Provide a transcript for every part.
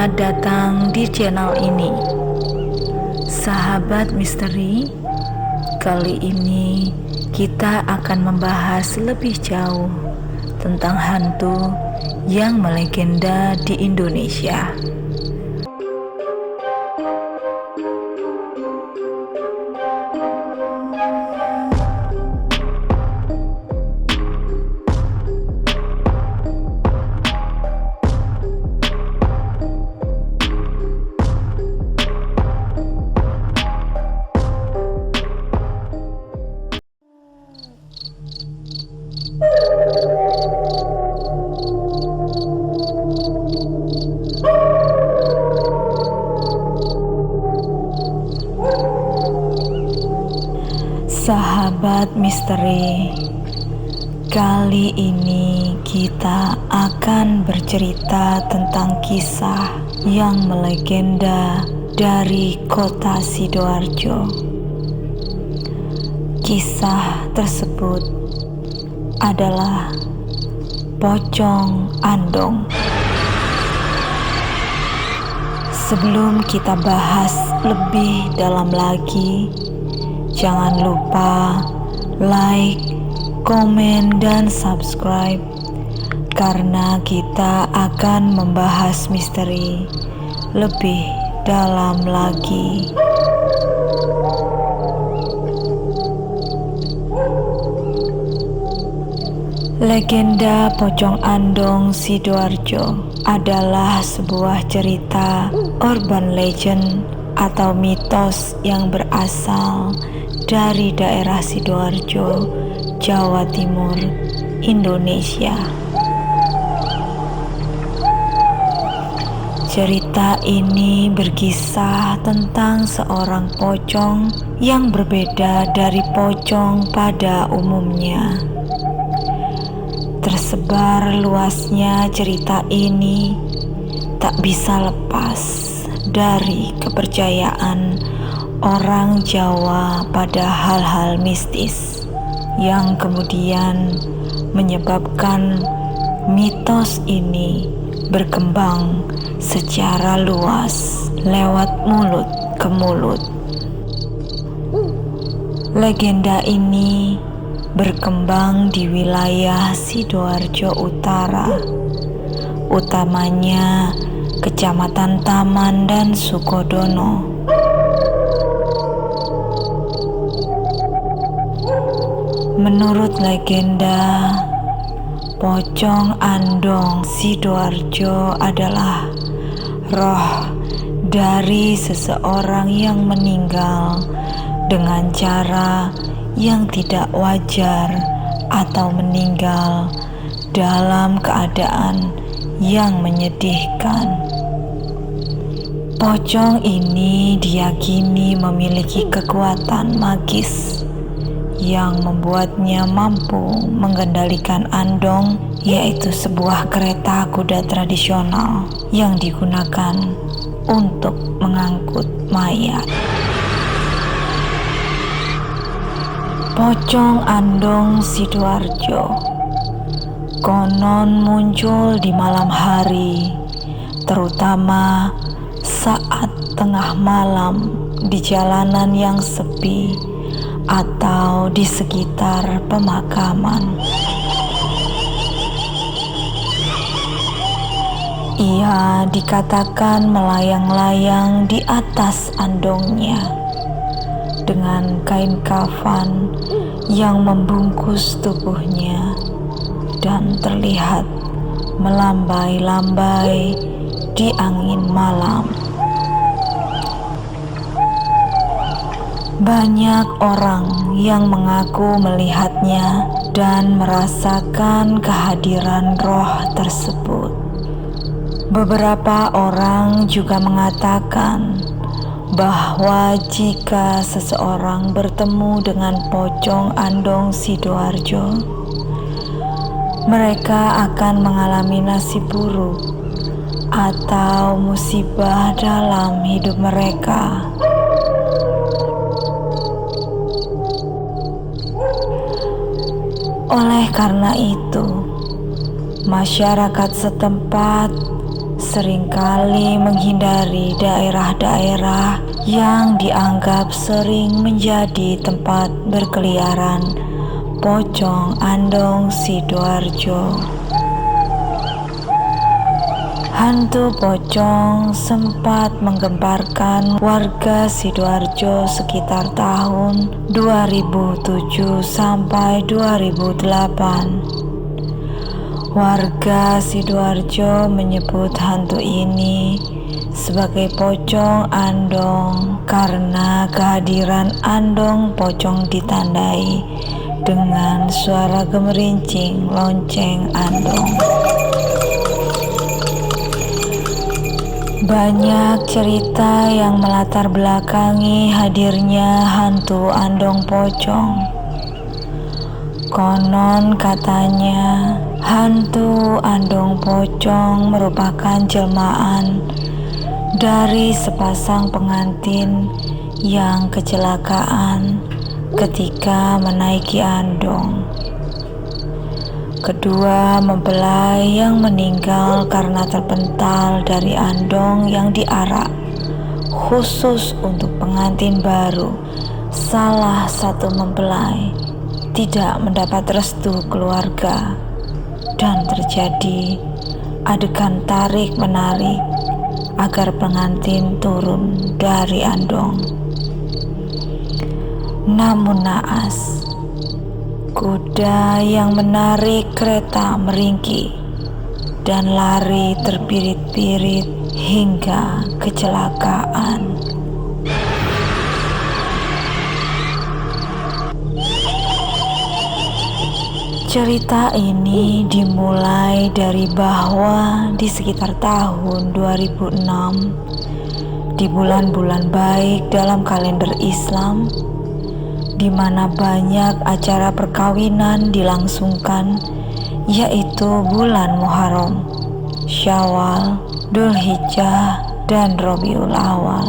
Selamat datang di channel ini, Sahabat Misteri. Kali ini kita akan membahas lebih jauh tentang hantu yang melegenda di Indonesia. Sahabat misteri, kali ini kita akan bercerita tentang kisah yang melegenda dari kota Sidoarjo. Kisah tersebut adalah Pocong Andong. Sebelum kita bahas lebih dalam lagi, jangan lupa like, komen, dan subscribe karena kita akan membahas misteri lebih dalam lagi. Legenda Pocong Andong Sidoarjo adalah sebuah cerita urban legend atau mitos yang berasal dari daerah Sidoarjo, Jawa Timur, Indonesia. Cerita ini berkisah tentang seorang pocong yang berbeda dari pocong pada umumnya. Tersebar luasnya cerita ini tak bisa lepas dari kepercayaan orang Jawa pada hal-hal mistis yang kemudian menyebabkan mitos ini berkembang secara luas lewat mulut ke mulut. Legenda ini berkembang di wilayah Sidoarjo Utara, utamanya Kecamatan Taman dan Sukodono. Menurut legenda, Pocong Andong Sidoarjo adalah roh dari seseorang yang meninggal dengan cara yang tidak wajar atau meninggal dalam keadaan yang menyedihkan. Pocong ini diyakini memiliki kekuatan magis yang membuatnya mampu mengendalikan andong, yaitu sebuah kereta kuda tradisional yang digunakan untuk mengangkut mayat. Pocong Andong Sidoarjo konon muncul di malam hari, terutama saat tengah malam di jalanan yang sepi atau di sekitar pemakaman. Ia dikatakan melayang-layang di atas andongnya dengan kain kafan yang membungkus tubuhnya dan terlihat melambai-lambai di angin malam. Banyak orang yang mengaku melihatnya dan merasakan kehadiran roh tersebut. Beberapa orang juga mengatakan bahwa jika seseorang bertemu dengan Pocong Andong Sidoarjo, mereka akan mengalami nasib buruk atau musibah dalam hidup mereka. Oleh karena itu, masyarakat setempat seringkali menghindari daerah-daerah yang dianggap sering menjadi tempat berkeliaran pocong Andong Sidoarjo. Hantu pocong sempat menggemparkan warga Sidoarjo sekitar tahun 2007 sampai 2008. Warga Sidoarjo menyebut hantu ini sebagai pocong Andong karena kehadiran Andong pocong ditandai dengan suara gemerincing lonceng Andong. Banyak cerita yang melatar belakangi hadirnya hantu Andong pocong. Konon katanya, hantu Andong pocong merupakan jelmaan dari sepasang pengantin yang kecelakaan ketika menaiki Andong. Kedua mempelai yang meninggal karena terpental dari Andong yang diarak khusus untuk pengantin baru. Salah satu mempelai tidak mendapat restu keluarga dan terjadi adegan tarik-menarik agar pengantin turun dari Andong. Namun naas, kuda yang menarik kereta meringkih dan lari terpirit-pirit hingga kecelakaan. Cerita ini dimulai dari bahwa di sekitar tahun 2006, di bulan-bulan baik dalam kalender Islam, di mana banyak acara perkawinan dilangsungkan, yaitu bulan Muharram, Syawal, Dzulhijjah, dan Rabiul Awal.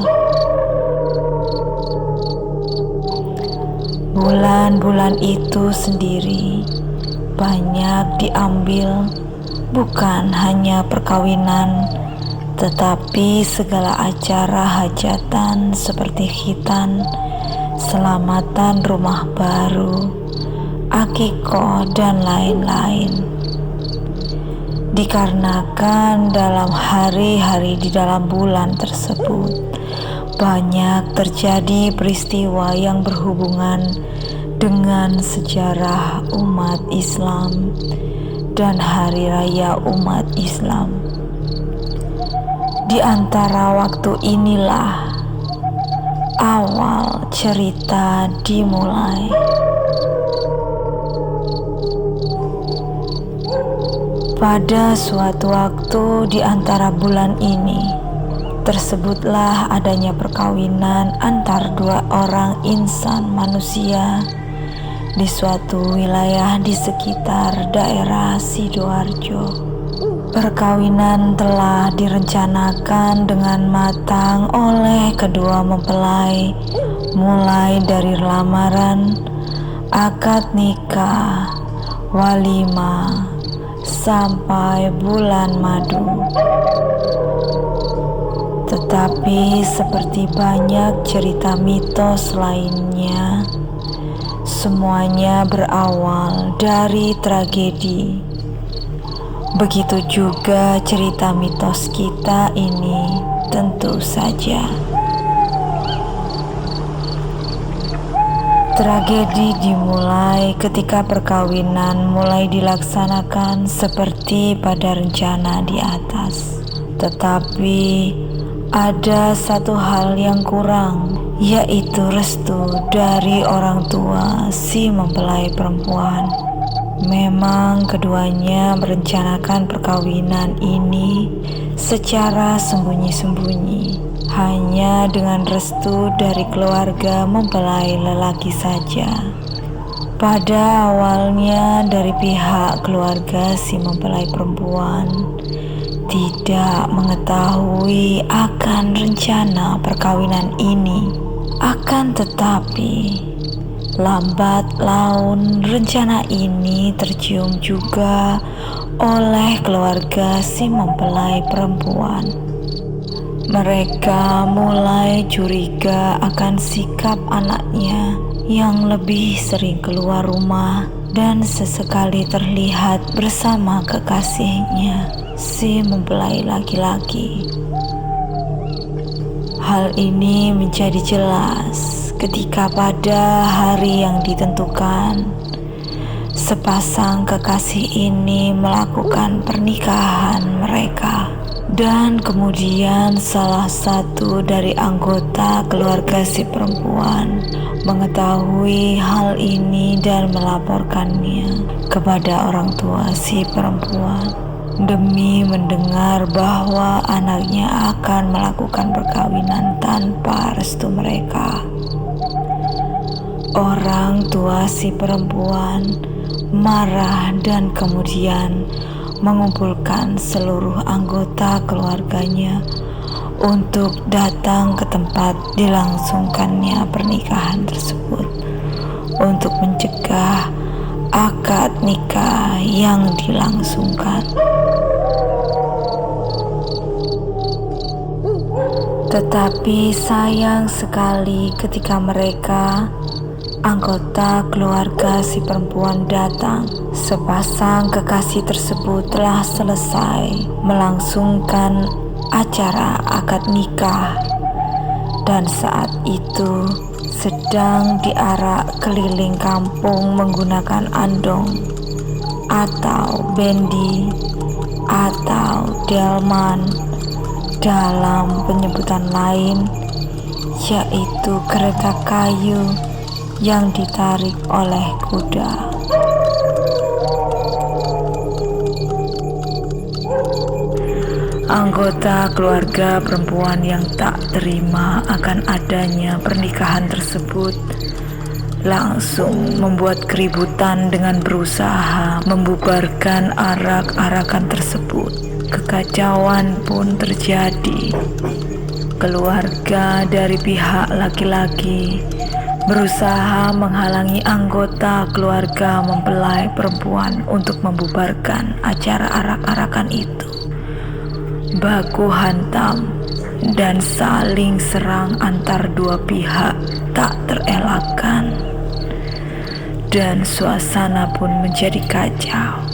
Bulan-bulan itu sendiri banyak diambil bukan hanya perkawinan, tetapi segala acara hajatan seperti khitan, selamatan rumah baru, akikoh, dan lain-lain. Dikarenakan dalam hari-hari di dalam bulan tersebut banyak terjadi peristiwa yang berhubungan dengan sejarah umat Islam dan hari raya umat Islam. Di antara waktu inilah awal cerita dimulai. Pada suatu waktu di antara bulan ini, tersebutlah adanya perkawinan antar dua orang insan manusia di suatu wilayah di sekitar daerah Sidoarjo. Perkawinan telah direncanakan dengan matang oleh kedua mempelai, mulai dari lamaran, akad nikah, walimah, sampai bulan madu. Tetapi seperti banyak cerita mitos lainnya, semuanya berawal dari tragedi. Begitu juga cerita mitos kita ini tentu saja. Tragedi dimulai ketika perkawinan mulai dilaksanakan seperti pada rencana di atas. Tetapi ada satu hal yang kurang, yaitu restu dari orang tua si mempelai perempuan. Memang keduanya merencanakan perkawinan ini secara sembunyi-sembunyi, hanya dengan restu dari keluarga mempelai lelaki saja. Pada awalnya dari pihak keluarga si mempelai perempuan tidak mengetahui akan rencana perkawinan ini. Akan tetapi Lambat laun rencana ini tercium juga oleh keluarga si mempelai perempuan. Mereka mulai curiga akan sikap anaknya yang lebih sering keluar rumah dan sesekali terlihat bersama kekasihnya, si mempelai laki-laki. Hal ini menjadi jelas ketika pada hari yang ditentukan, sepasang kekasih ini melakukan pernikahan mereka. Dan kemudian salah satu dari anggota keluarga si perempuan mengetahui hal ini dan melaporkannya kepada orang tua si perempuan demi mendengar bahwa anaknya akan melakukan perkawinan tanpa restu mereka. Orang tua si perempuan marah dan kemudian mengumpulkan seluruh anggota keluarganya untuk datang ke tempat dilangsungkannya pernikahan tersebut untuk mencegah akad nikah yang dilangsungkan. Tetapi sayang sekali ketika mereka anggota keluarga si perempuan datang, sepasang kekasih tersebut telah selesai melangsungkan acara akad nikah dan saat itu sedang diarak keliling kampung menggunakan andong atau bendi atau delman dalam penyebutan lain, yaitu kereta kayu yang ditarik oleh kuda. Anggota keluarga perempuan yang tak terima akan adanya pernikahan tersebut langsung membuat keributan dengan berusaha membubarkan arak-arakan tersebut. Kekacauan pun terjadi. Keluarga dari pihak laki-laki berusaha menghalangi anggota keluarga mempelai perempuan untuk membubarkan acara arak-arakan itu. Baku hantam dan saling serang antar dua pihak tak terelakkan, dan suasana pun menjadi kacau.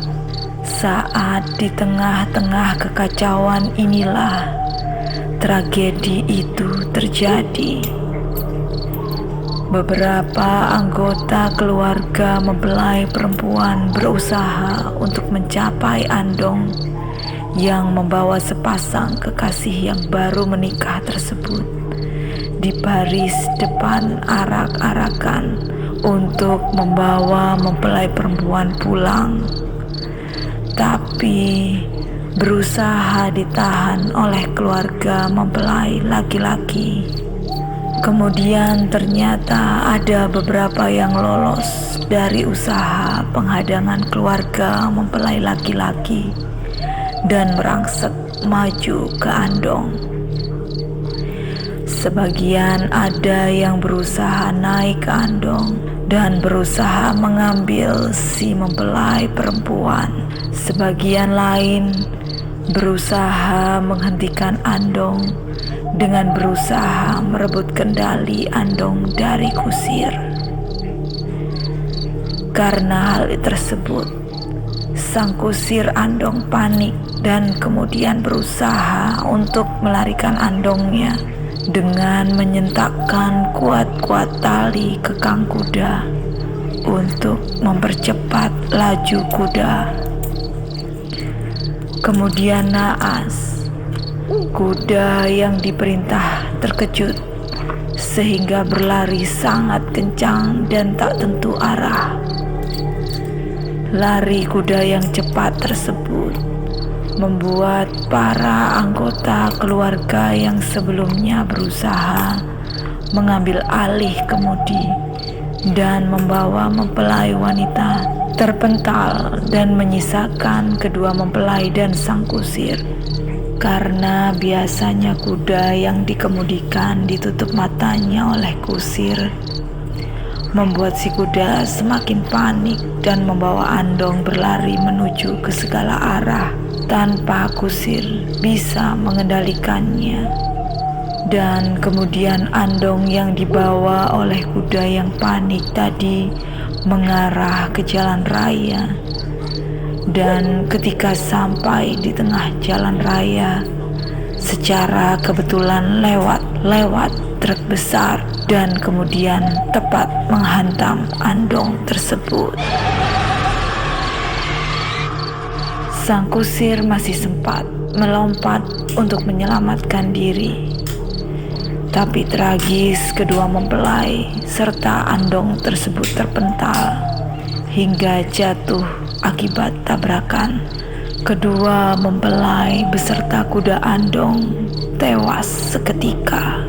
Saat di tengah-tengah kekacauan inilah tragedi itu terjadi. Beberapa anggota keluarga mempelai perempuan berusaha untuk mencapai andong yang membawa sepasang kekasih yang baru menikah tersebut di baris depan arak-arakan untuk membawa mempelai perempuan pulang, tapi berusaha ditahan oleh keluarga mempelai laki-laki. Kemudian ternyata ada beberapa yang lolos dari usaha penghadangan keluarga mempelai laki-laki dan merangsek maju ke andong. Sebagian ada yang berusaha naik ke andong dan berusaha mengambil si mempelai perempuan. Sebagian lain berusaha menghentikan andong dengan berusaha merebut kendali andong dari kusir. Karena hal tersebut, sang kusir andong panik dan kemudian berusaha untuk melarikan andongnya dengan menyentakkan kuat-kuat tali ke kang kuda untuk mempercepat laju kuda. Kemudian naas, kuda yang diperintah terkejut sehingga berlari sangat kencang dan tak tentu arah. Lari kuda yang cepat tersebut membuat para anggota keluarga yang sebelumnya berusaha mengambil alih kemudi dan membawa mempelai wanita terpental dan menyisakan kedua mempelai dan sang kusir. Karena biasanya kuda yang dikemudikan ditutup matanya oleh kusir, membuat si kuda semakin panik dan membawa Andong berlari menuju ke segala arah tanpa kusir bisa mengendalikannya. Dan kemudian Andong yang dibawa oleh kuda yang panik tadi mengarah ke jalan raya. Dan ketika sampai di tengah jalan raya, secara kebetulan lewat truk besar dan kemudian tepat menghantam Andong tersebut. Sang kusir masih sempat melompat untuk menyelamatkan diri. Tapi tragis, kedua mempelai serta Andong tersebut terpental hingga jatuh akibat tabrakan. Kedua mempelai beserta kuda Andong tewas seketika.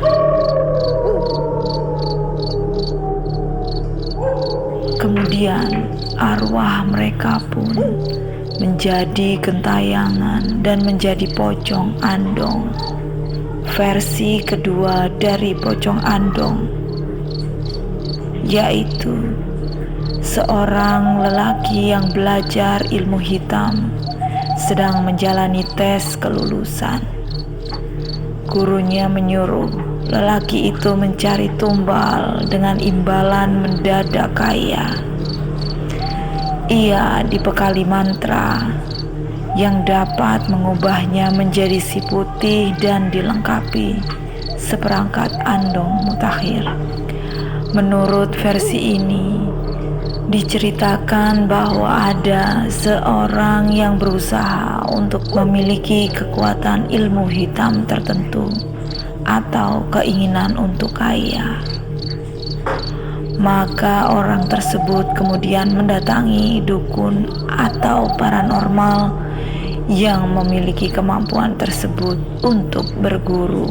Kemudian arwah mereka pun menjadi gentayangan dan menjadi pocong Andong. Versi kedua dari pocong Andong, yaitu seorang lelaki yang belajar ilmu hitam sedang menjalani tes kelulusan. Gurunya menyuruh lelaki itu mencari tumbal dengan imbalan mendadak kaya. Ia dibekali mantra yang dapat mengubahnya menjadi si putih dan dilengkapi seperangkat Andong mutakhir. Menurut versi ini, diceritakan bahwa ada seorang yang berusaha untuk memiliki kekuatan ilmu hitam tertentu atau keinginan untuk kaya. Maka orang tersebut kemudian mendatangi dukun atau paranormal yang memiliki kemampuan tersebut untuk berguru.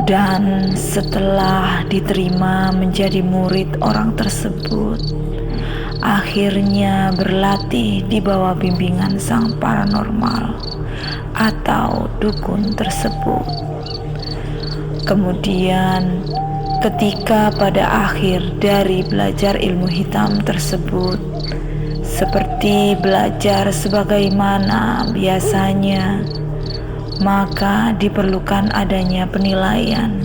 Dan setelah diterima menjadi murid orang tersebut, akhirnya berlatih di bawah bimbingan sang paranormal atau dukun tersebut. Kemudian ketika pada akhir dari belajar ilmu hitam tersebut, seperti belajar sebagaimana biasanya, maka diperlukan adanya penilaian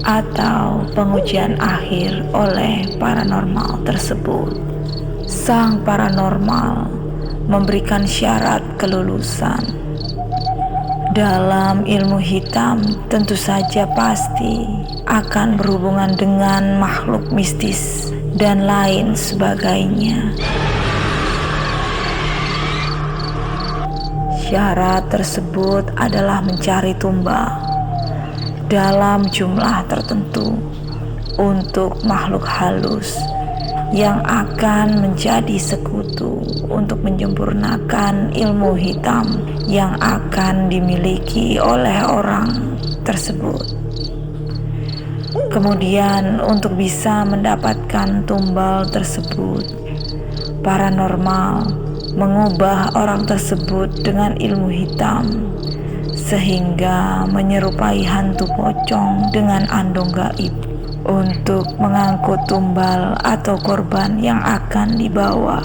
atau pengujian akhir oleh paranormal tersebut. Sang paranormal memberikan syarat kelulusan. Dalam ilmu hitam tentu saja pasti akan berhubungan dengan makhluk mistis dan lain sebagainya. Syarat tersebut adalah mencari tumbal dalam jumlah tertentu untuk makhluk halus yang akan menjadi sekutu untuk menyempurnakan ilmu hitam yang akan dimiliki oleh orang tersebut. Kemudian untuk bisa mendapatkan tumbal tersebut, paranormal mengubah orang tersebut dengan ilmu hitam sehingga menyerupai hantu pocong dengan andong gaib untuk mengangkut tumbal atau korban yang akan dibawa.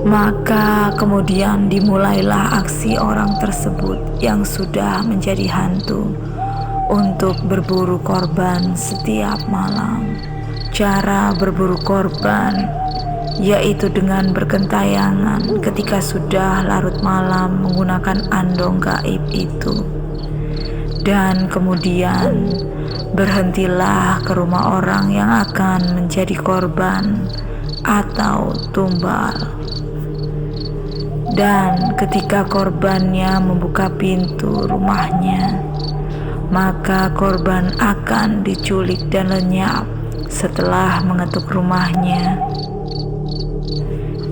Maka kemudian dimulailah aksi orang tersebut yang sudah menjadi hantu untuk berburu korban setiap malam. Cara berburu korban yaitu dengan bergentayangan ketika sudah larut malam menggunakan andong gaib itu. Dan kemudian berhentilah ke rumah orang yang akan menjadi korban atau tumbal. Dan ketika korbannya membuka pintu rumahnya, maka korban akan diculik dan lenyap setelah mengetuk rumahnya.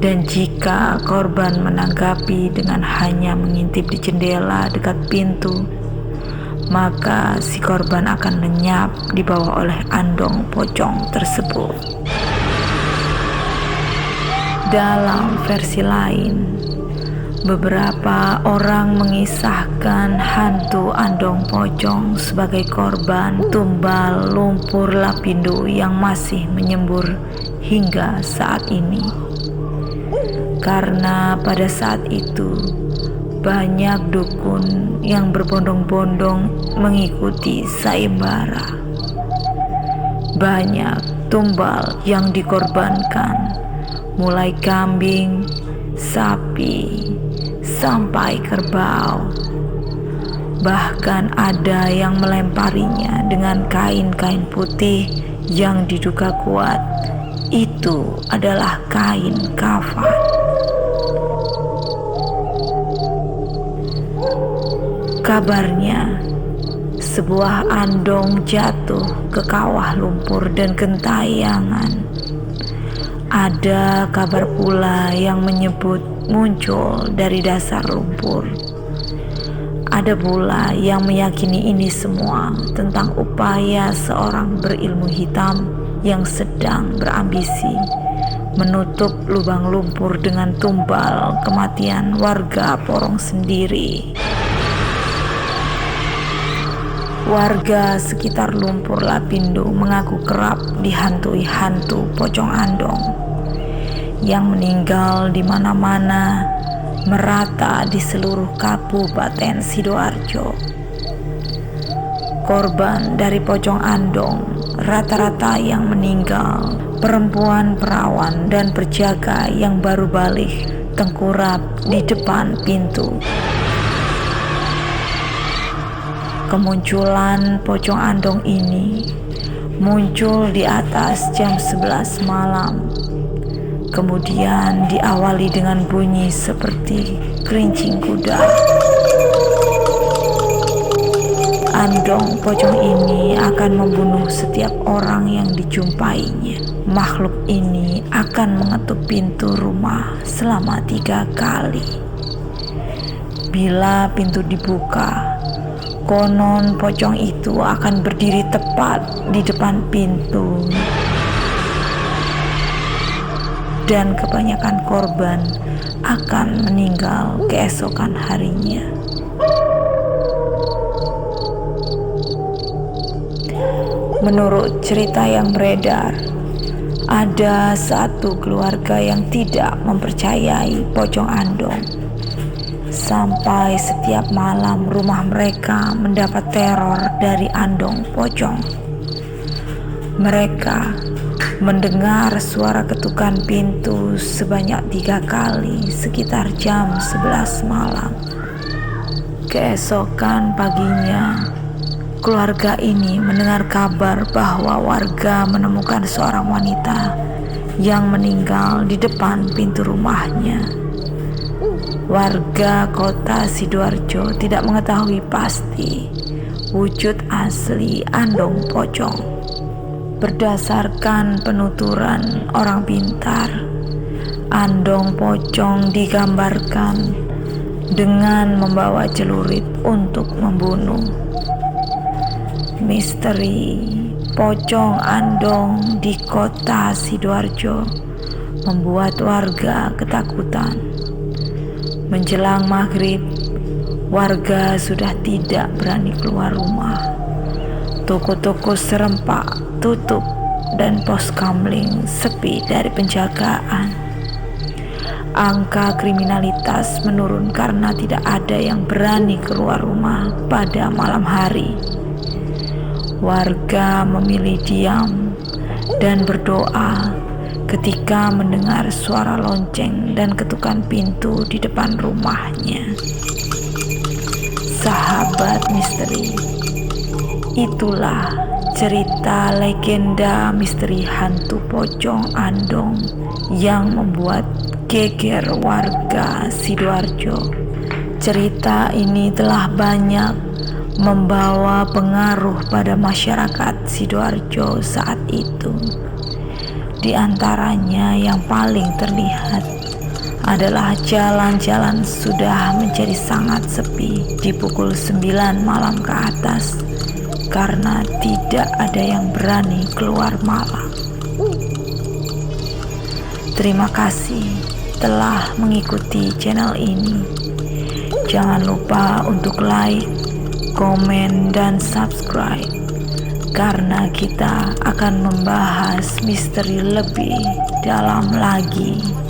Dan jika korban menanggapi dengan hanya mengintip di jendela dekat pintu, maka si korban akan lenyap dibawa oleh andong pocong tersebut. Dalam versi lain, Beberapa orang mengisahkan hantu Andong Pocong sebagai korban tumbal lumpur Lapindo yang masih menyembur hingga saat ini. Karena pada saat itu banyak dukun yang berbondong-bondong mengikuti sayembara. Banyak tumbal yang dikorbankan, mulai kambing, sapi, sampai kerbau. Bahkan ada yang melemparinya dengan kain-kain putih yang diduga kuat itu adalah kain kafan. Kabarnya sebuah andong jatuh ke kawah lumpur dan gentayangan. Ada kabar pula yang menyebut muncul dari dasar lumpur. Ada pula yang meyakini ini semua tentang upaya seorang berilmu hitam yang sedang berambisi menutup lubang lumpur dengan tumbal kematian warga Porong sendiri. Warga sekitar lumpur Lapindo mengaku kerap dihantui hantu pocong Andong yang meninggal di mana-mana, merata di seluruh Kabupaten Sidoarjo. Korban dari pocong Andong rata-rata yang meninggal perempuan perawan dan penjaga yang baru balik tengkurap di depan pintu. Kemunculan pocong Andong ini muncul di atas jam 11 malam. Kemudian diawali dengan bunyi seperti kerincing kuda. Andong pocong ini akan membunuh setiap orang yang dijumpainya. Makhluk ini akan mengetuk pintu rumah selama 3 kali. Bila pintu dibuka, konon pocong itu akan berdiri tepat di depan pintu. Dan kebanyakan korban akan meninggal keesokan harinya. Menurut cerita yang beredar, ada satu keluarga yang tidak mempercayai pocong Andong. Sampai setiap malam rumah mereka mendapat teror dari Andong Pocong. Mereka mendengar suara ketukan pintu sebanyak 3 kali sekitar jam 11 malam. Keesokan paginya, keluarga ini mendengar kabar bahwa warga menemukan seorang wanita yang meninggal di depan pintu rumahnya. Warga kota Sidoarjo tidak mengetahui pasti wujud asli Andong Pocong. Berdasarkan penuturan orang pintar, Andong Pocong digambarkan dengan membawa celurit untuk membunuh. Misteri pocong Andong di kota Sidoarjo membuat warga ketakutan. Menjelang maghrib, warga sudah tidak berani keluar rumah. Toko-toko serempak tutup dan pos kamling sepi dari penjagaan. Angka kriminalitas menurun karena tidak ada yang berani keluar rumah pada malam hari. Warga memilih diam dan berdoa ketika mendengar suara lonceng dan ketukan pintu di depan rumahnya. Sahabat misteri, itulah cerita legenda misteri hantu pocong Andong yang membuat geger warga Sidoarjo. Cerita ini telah banyak membawa pengaruh pada masyarakat Sidoarjo saat itu. Di antaranya yang paling terlihat adalah jalan-jalan sudah menjadi sangat sepi di pukul 9 malam ke atas karena tidak ada yang berani keluar malam. Terima kasih telah mengikuti channel ini. Jangan lupa untuk like, komen, dan subscribe, karena kita akan membahas misteri lebih dalam lagi.